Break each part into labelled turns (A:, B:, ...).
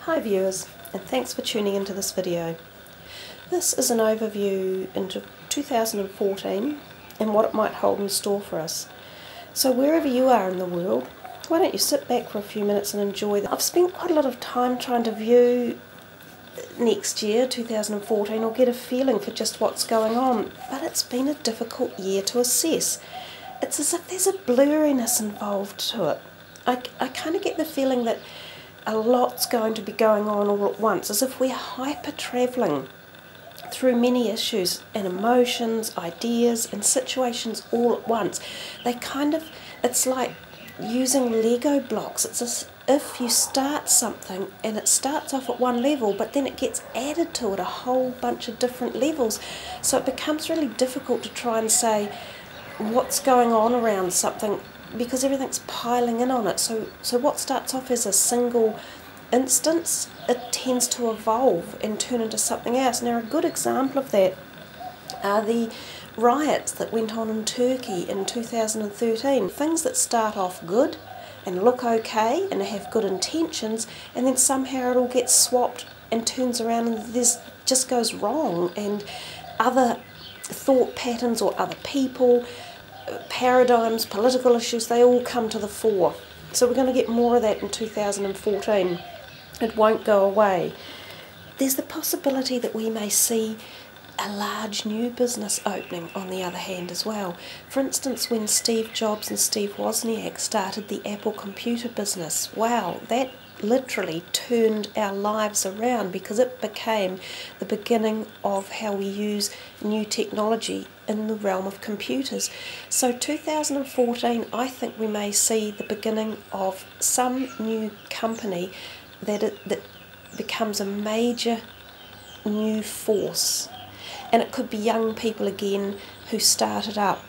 A: Hi viewers, and thanks for tuning into this video. This is an overview into 2014 and what it might hold in store for us. So wherever you are in the world, why don't you sit back for a few minutes and enjoy that. I've spent quite a lot of time trying to view next year, 2014, or get a feeling for just what's going on, but it's been a difficult year to assess. It's as if there's a blurriness involved to it. I kind of get the feeling that a lot's going to be going on all at once, as if we're hyper-travelling through many issues and emotions, ideas and situations all at once. It's like using Lego blocks. It's as if you start something and it starts off at one level, but then it gets added to it a whole bunch of different levels. So it becomes really difficult to try and say what's going on around something, because everything's piling in on it. So what starts off as a single instance, it tends to evolve and turn into something else. Now, a good example of that are the riots that went on in Turkey in 2013. Things that start off good and look okay and have good intentions, and then somehow it all gets swapped and turns around and this just goes wrong, and other thought patterns or other people, paradigms, political issues, they all come to the fore. So we're going to get more of that in 2014. It won't go away. There's the possibility that we may see a large new business opening on the other hand as well. For instance, when Steve Jobs and Steve Wozniak started the Apple computer business, wow, that literally turned our lives around, because it became the beginning of how we use new technology in the realm of computers. So 2014, I think we may see the beginning of some new company that becomes a major new force, and it could be young people again who started up.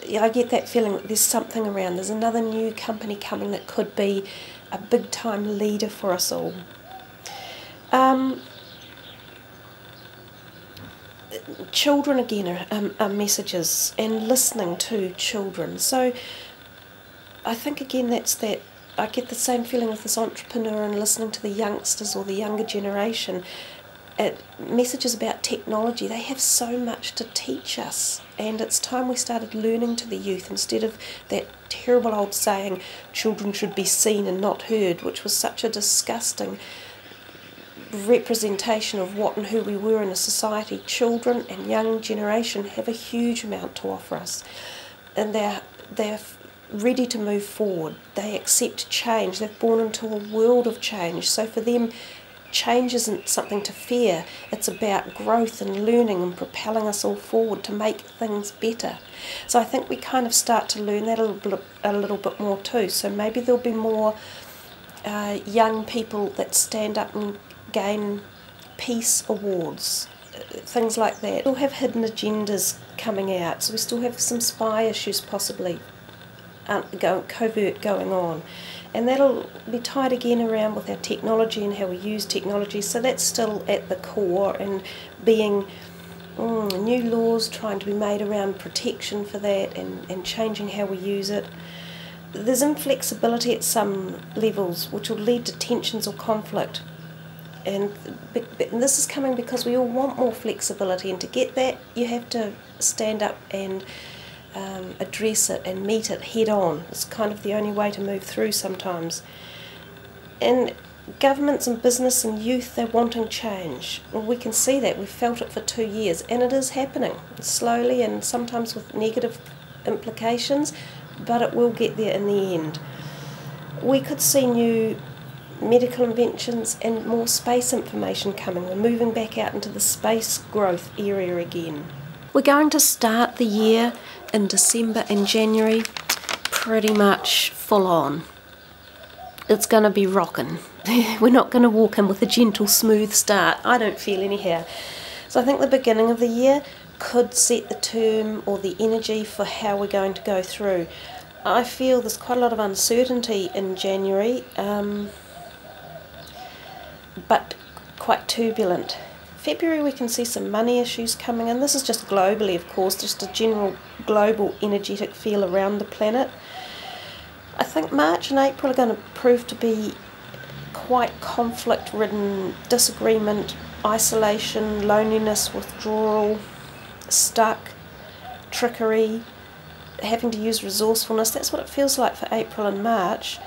A: I get that feeling that there's something around. There's another new company coming that could be a big time leader for us all. Children again are messages, and listening to children. So I think again I get the same feeling with this entrepreneur and listening to the youngsters or the younger generation. Messages about technology, they have so much to teach us, and it's time we started learning to the youth instead of that terrible old saying, children should be seen and not heard, which was such a disgusting representation of what and who we were in a society. Children and young generation have a huge amount to offer us, and they're ready to move forward. They accept change. They've born into a world of change. So for them, change isn't something to fear. It's about growth and learning and propelling us all forward to make things better. So I think we kind of start to learn that a little bit more too. So maybe there'll be more young people that stand up and gain peace awards, things like that. We still have hidden agendas coming out, so we still have some spy issues possibly covert going on, and that'll be tied again around with our technology and how we use technology. So that's still at the core, and being new laws trying to be made around protection for that, and changing how we use it. There's inflexibility at some levels which will lead to tensions or conflict, and this is coming because we all want more flexibility, and to get that you have to stand up and address it and meet it head on. It's kind of the only way to move through sometimes. And governments and business and youth, they're wanting change. Well, we can see that. We've felt it for 2 years, and it is happening slowly and sometimes with negative implications, but it will get there in the end. We could see new medical inventions and more space information coming. We're moving back out into the space growth area again. We're going to start the year in December and January pretty much full on. It's going to be rocking. We're not going to walk in with a gentle, smooth start. I don't feel anyhow. So I think the beginning of the year could set the term or the energy for how we're going to go through. I feel there's quite a lot of uncertainty in January, but quite turbulent. February we can see some money issues coming in. This is just globally, of course, just a general global energetic feel around the planet. I think March and April are going to prove to be quite conflict-ridden, disagreement, isolation, loneliness, withdrawal, stuck, trickery, having to use resourcefulness. That's what it feels like for April and March.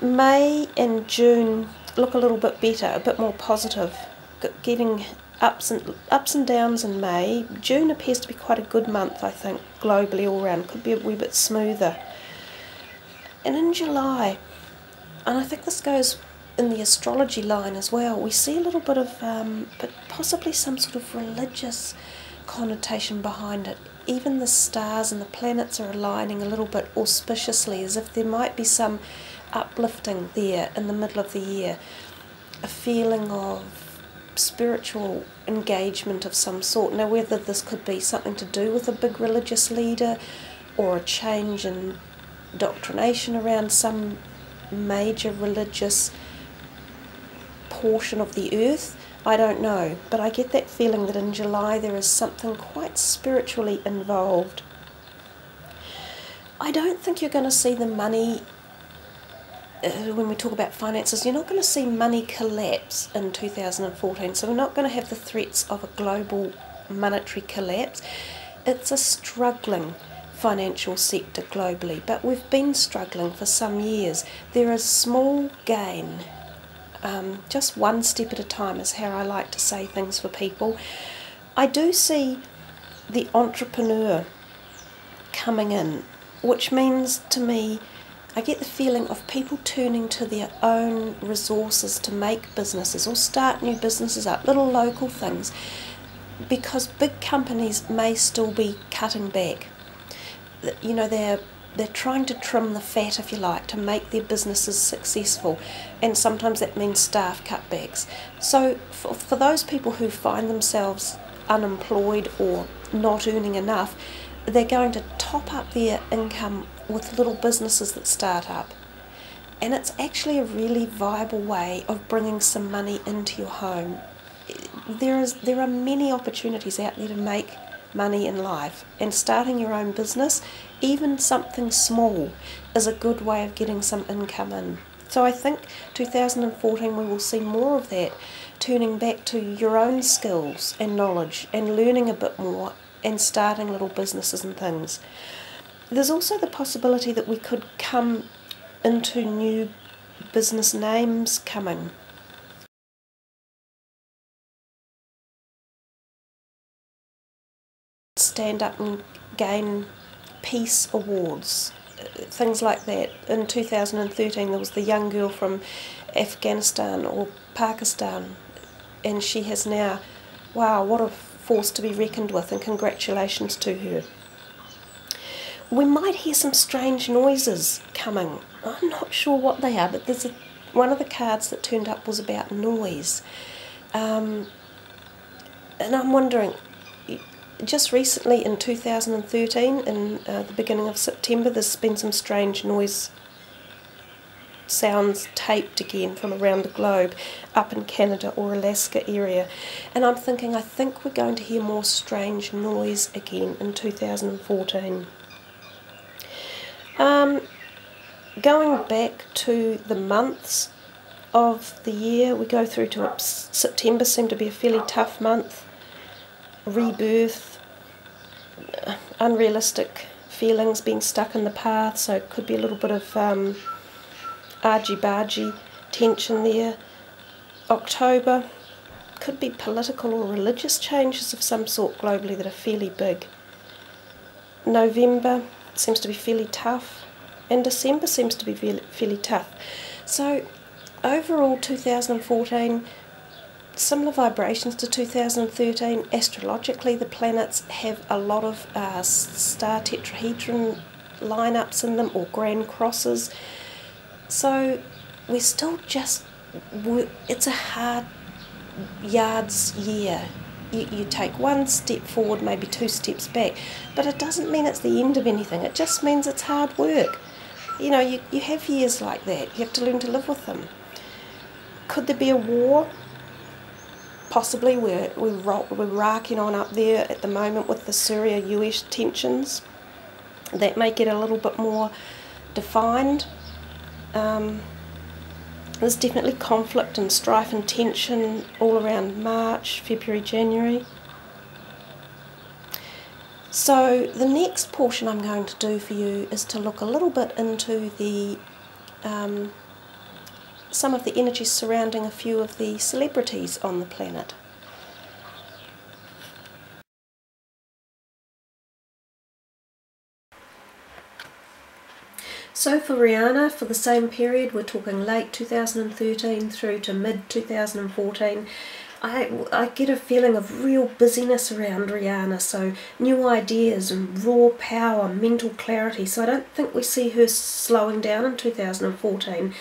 A: May and June look a little bit better, a bit more positive, getting ups and downs in May. June appears to be quite a good month, I think, globally all around. Could be a wee bit smoother. And in July, and I think this goes in the astrology line as well, we see a little bit of, but possibly some sort of religious connotation behind it. Even the stars and the planets are aligning a little bit auspiciously, as if there might be some uplifting there in the middle of the year. A feeling of spiritual engagement of some sort. Now, whether this could be something to do with a big religious leader or a change in doctrination around some major religious portion of the earth, I don't know, but I get that feeling that in July there is something quite spiritually involved. I don't think you're going to see the money, when we talk about finances, you're not going to see money collapse in 2014, so we're not going to have the threats of a global monetary collapse. It's a struggling financial sector globally, but we've been struggling for some years. There is small gain. Just one step at a time is how I like to say things for people. I do see the entrepreneur coming in, which means to me, I get the feeling of people turning to their own resources to make businesses or start new businesses up, little local things, because big companies may still be cutting back. You know, they're trying to trim the fat, if you like, to make their businesses successful, and sometimes that means staff cutbacks. So for those people who find themselves unemployed or not earning enough, they're going to top up their income with little businesses that start up. And it's actually a really viable way of bringing some money into your home. There are many opportunities out there to make money in life, and starting your own business, even something small, is a good way of getting some income in. So I think 2014 we will see more of that, turning back to your own skills and knowledge and learning a bit more and starting little businesses and things. There's also the possibility that we could come into new business names coming. Stand up and gain peace awards, things like that. In 2013 there was the young girl from Afghanistan or Pakistan, and she has now, wow, what a force to be reckoned with, and congratulations to her. We might hear some strange noises coming. I'm not sure what they are, but there's one of the cards that turned up was about noise. And I'm wondering, just recently in 2013, in the beginning of September, there's been some strange noise sounds taped again from around the globe, up in Canada or Alaska area. And I'm thinking, I think we're going to hear more strange noise again in 2014. Going back to the months of the year, we go through to September, seemed to be a fairly tough month. Rebirth, unrealistic feelings, being stuck in the path, so it could be a little bit of argy-bargy tension there. October could be political or religious changes of some sort globally that are fairly big. November seems to be fairly tough, and December seems to be fairly tough. So overall 2014, similar vibrations to 2013. Astrologically, the planets have a lot of star tetrahedron lineups in them, or grand crosses. So we're still it's a hard yards year. You take one step forward, maybe two steps back, but it doesn't mean it's the end of anything. It just means it's hard work. You know, you have years like that. You have to learn to live with them. Could there be a war? Possibly. We're rocking on up there at the moment with the Syria-US tensions. That may get a little bit more defined. There's definitely conflict and strife and tension all around March, February, January. So the next portion I'm going to do for you is to look a little bit into the some of the energies surrounding a few of the celebrities on the planet. So for Rihanna, for the same period, we're talking late 2013 through to mid 2014, I get a feeling of real busyness around Rihanna, so new ideas and raw power, mental clarity, so I don't think we see her slowing down in 2014.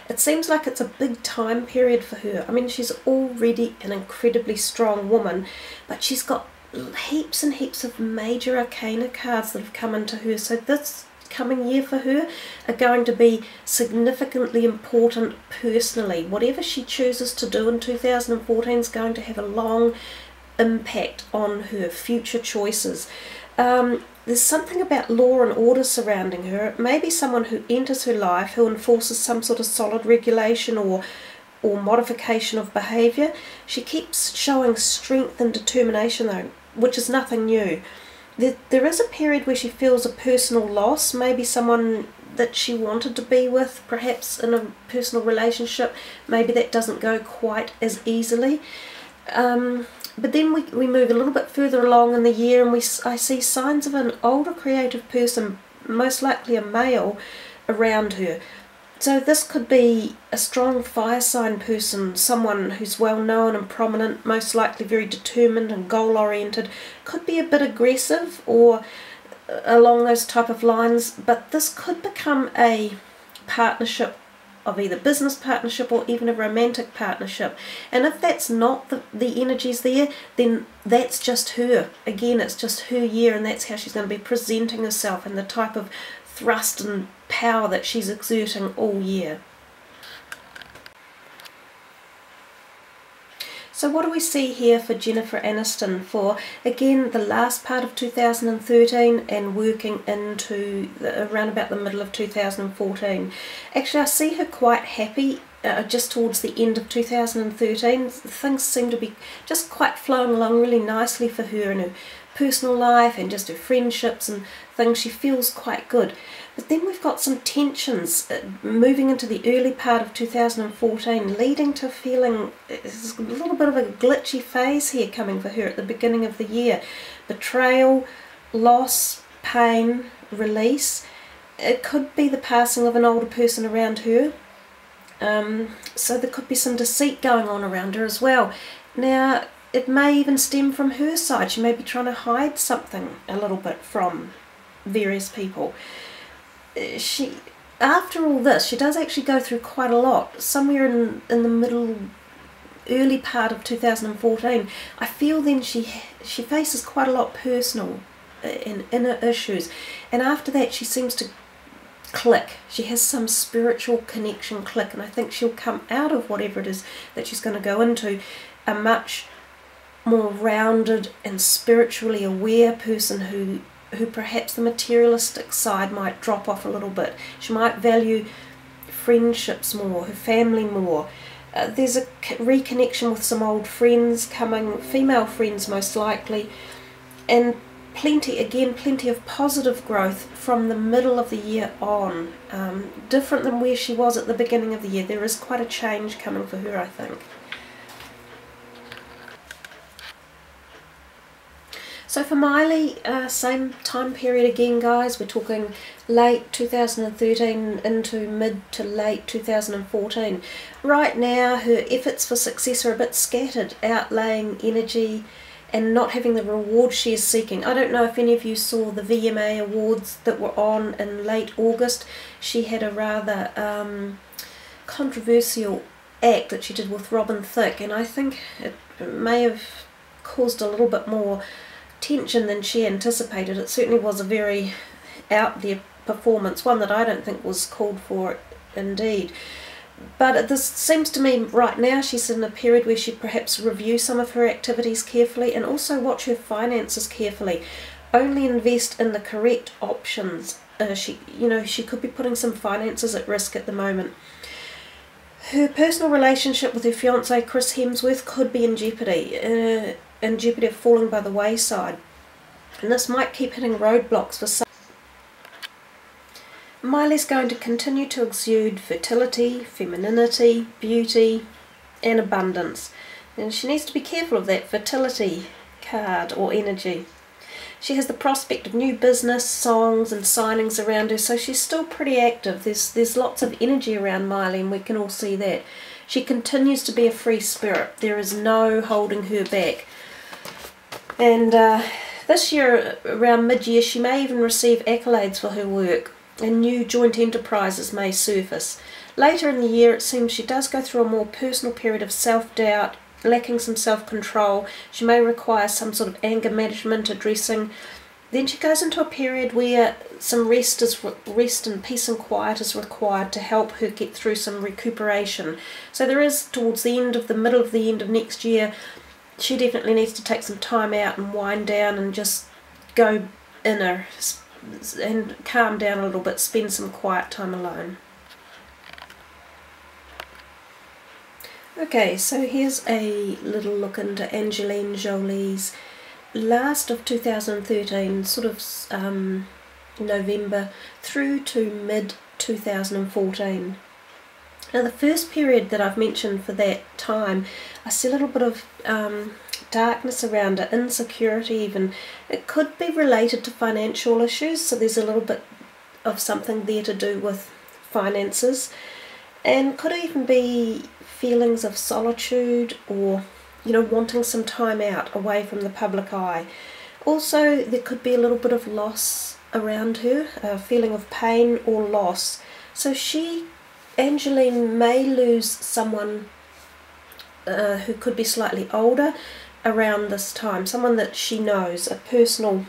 A: It seems like it's a big time period for her. I mean, she's already an incredibly strong woman, but she's got heaps and heaps of major arcana cards that have come into her, so this coming year for her are going to be significantly important personally. Whatever she chooses to do in 2014 is going to have a long impact on her future choices. There's something about law and order surrounding her. It may be someone who enters her life who enforces some sort of solid regulation or modification of behaviour. She keeps showing strength and determination though, which is nothing new. There is a period where she feels a personal loss, maybe someone that she wanted to be with, perhaps in a personal relationship. Maybe that doesn't go quite as easily. But then we move a little bit further along in the year and I see signs of an older creative person, most likely a male, around her. So this could be a strong fire sign person, someone who's well known and prominent, most likely very determined and goal oriented, could be a bit aggressive or along those type of lines, but this could become a partnership of either business partnership or even a romantic partnership. And if that's not the energies there, then that's just her. Again, it's just her year, and that's how she's going to be presenting herself and the type of thrust and power that she's exerting all year. So what do we see here for Jennifer Aniston for, again, the last part of 2013 and working into around about the middle of 2014? Actually, I see her quite happy just towards the end of 2013. Things seem to be just quite flowing along really nicely for her in her personal life and just her friendships and things. She feels quite good. But then we've got some tensions moving into the early part of 2014, leading to feeling there's a little bit of a glitchy phase here coming for her at the beginning of the year. Betrayal, loss, pain, release. It could be the passing of an older person around her. So there could be some deceit going on around her as well. Now, it may even stem from her side. She may be trying to hide something a little bit from various people. After all this, she does actually go through quite a lot. Somewhere in the early part of 2014, I feel then she faces quite a lot personal and inner issues. And after that, she seems to click. She has some spiritual connection click, and I think she'll come out of whatever it is that she's going to go into a much more rounded and spiritually aware person who perhaps the materialistic side might drop off a little bit. She might value friendships more, her family more. There's a reconnection with some old friends coming, female friends most likely, and plenty of positive growth from the middle of the year on. Different than where she was at the beginning of the year. There is quite a change coming for her, I think. So for Miley, same time period again, guys. We're talking late 2013 into mid to late 2014. Right now, her efforts for success are a bit scattered, outlaying energy and not having the reward she is seeking. I don't know if any of you saw the VMA awards that were on in late August. She had a rather controversial act that she did with Robin Thicke, and I think it may have caused a little bit more tension than she anticipated. It certainly was a very out there performance, one that I don't think was called for indeed. But this seems to me right now she's in a period where she perhaps review some of her activities carefully and also watch her finances carefully. Only invest in the correct options. She could be putting some finances at risk at the moment. Her personal relationship with her fiance Chris Hemsworth could be in jeopardy of falling by the wayside. And this might keep hitting roadblocks for some. Miley's going to continue to exude fertility, femininity, beauty and abundance. And she needs to be careful of that fertility card or energy. She has the prospect of new business, songs and signings around her, so she's still pretty active. There's lots of energy around Miley, and we can all see that. She continues to be a free spirit. There is no holding her back. And this year, around mid-year, she may even receive accolades for her work, and new joint enterprises may surface. Later in the year, it seems she does go through a more personal period of self-doubt, lacking some self-control. She may require some sort of anger management, addressing. Then she goes into a period where some rest and peace and quiet is required to help her get through some recuperation. So there is, towards the end of the end of next year, she definitely needs to take some time out and wind down and just go inner and calm down a little bit, spend some quiet time alone. Okay, so here's a little look into Angelina Jolie's last of 2013, sort of November through to mid 2014. Now the first period that I've mentioned for that time, I see a little bit of darkness around it, insecurity even. It could be related to financial issues, so there's a little bit of something there to do with finances, and could even be feelings of solitude or, you know, wanting some time out away from the public eye. Also, there could be a little bit of loss around her, a feeling of pain or loss. So Angeline may lose someone who could be slightly older around this time, someone that she knows, a personal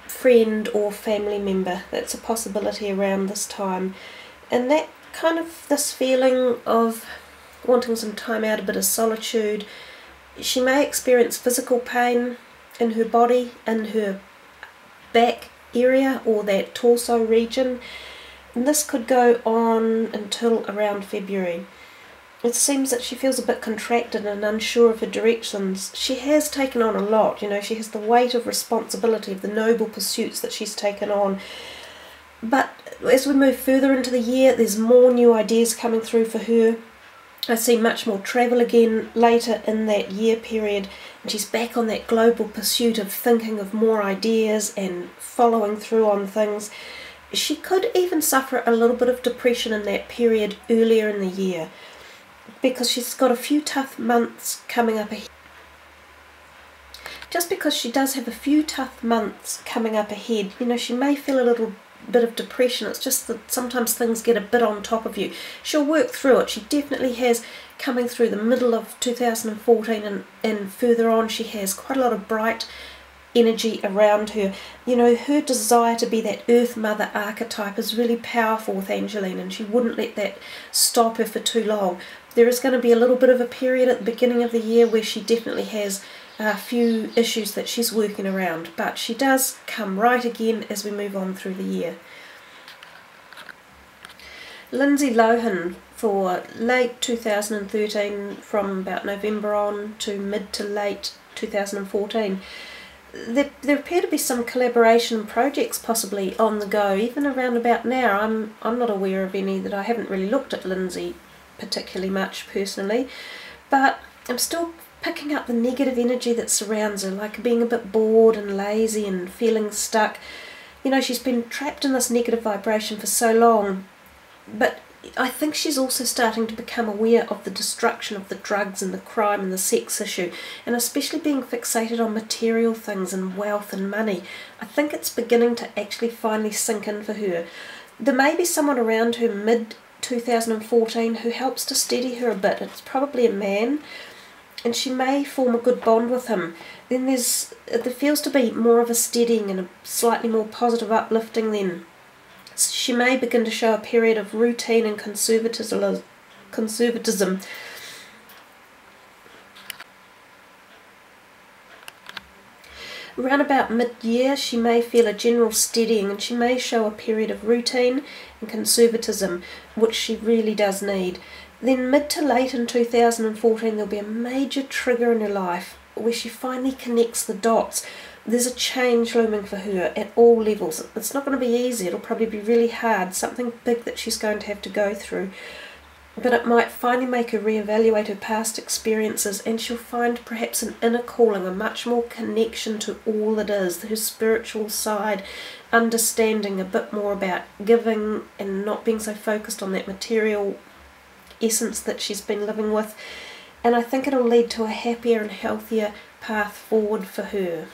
A: friend or family member. That's a possibility around this time. And that kind of, this feeling of wanting some time out, a bit of solitude. She may experience physical pain in her body, in her back area or that torso region, and this could go on until around February. It seems that she feels a bit contracted and unsure of her directions. She has taken on a lot, you know, she has the weight of responsibility of the noble pursuits that she's taken on. But as we move further into the year, there's more new ideas coming through for her. I see much more travel again later in that year period, and she's back on that global pursuit of thinking of more ideas and following through on things. She could even suffer a little bit of depression in that period earlier in the year, because she's got a few tough months coming up ahead. Just because she does have a few tough months coming up ahead, you know, she may feel a little bit of depression. It's just that sometimes things get a bit on top of you. She'll work through it. She definitely has, coming through the middle of 2014 and further on, she has quite a lot of bright energy around her. You know, her desire to be that Earth Mother archetype is really powerful with Angelina, and she wouldn't let that stop her for too long. There is going to be a little bit of a period at the beginning of the year where she definitely has a few issues that she's working around, but she does come right again as we move on through the year. Lindsay Lohan for late 2013, from about November on to mid to late 2014. There appear to be some collaboration projects possibly on the go, even around about now. I'm not aware of any that I haven't really looked at Lindsay particularly much personally, but I'm still picking up the negative energy that surrounds her, like being a bit bored and lazy and feeling stuck. You know, she's been trapped in this negative vibration for so long, but I think she's also starting to become aware of the destruction of the drugs and the crime and the sex issue, and especially being fixated on material things and wealth and money. I think it's beginning to actually finally sink in for her. There may be someone around her mid 2014 who helps to steady her a bit. It's probably a man, and she may form a good bond with him. Then there feels to be more of a steadying and a slightly more positive uplifting then. She may begin to show a period of routine and conservatism. Around about mid-year she may feel a general steadying, and she may show a period of routine and conservatism, which she really does need. Then mid to late in 2014 there'll be a major trigger in her life where she finally connects the dots. There's a change looming for her at all levels. It's not going to be easy, it'll probably be really hard, something big that she's going to have to go through. But it might finally make her reevaluate her past experiences, and she'll find perhaps an inner calling, a much more connection to all that is, her spiritual side, understanding a bit more about giving and not being so focused on that material essence that she's been living with. And I think it'll lead to a happier and healthier path forward for her.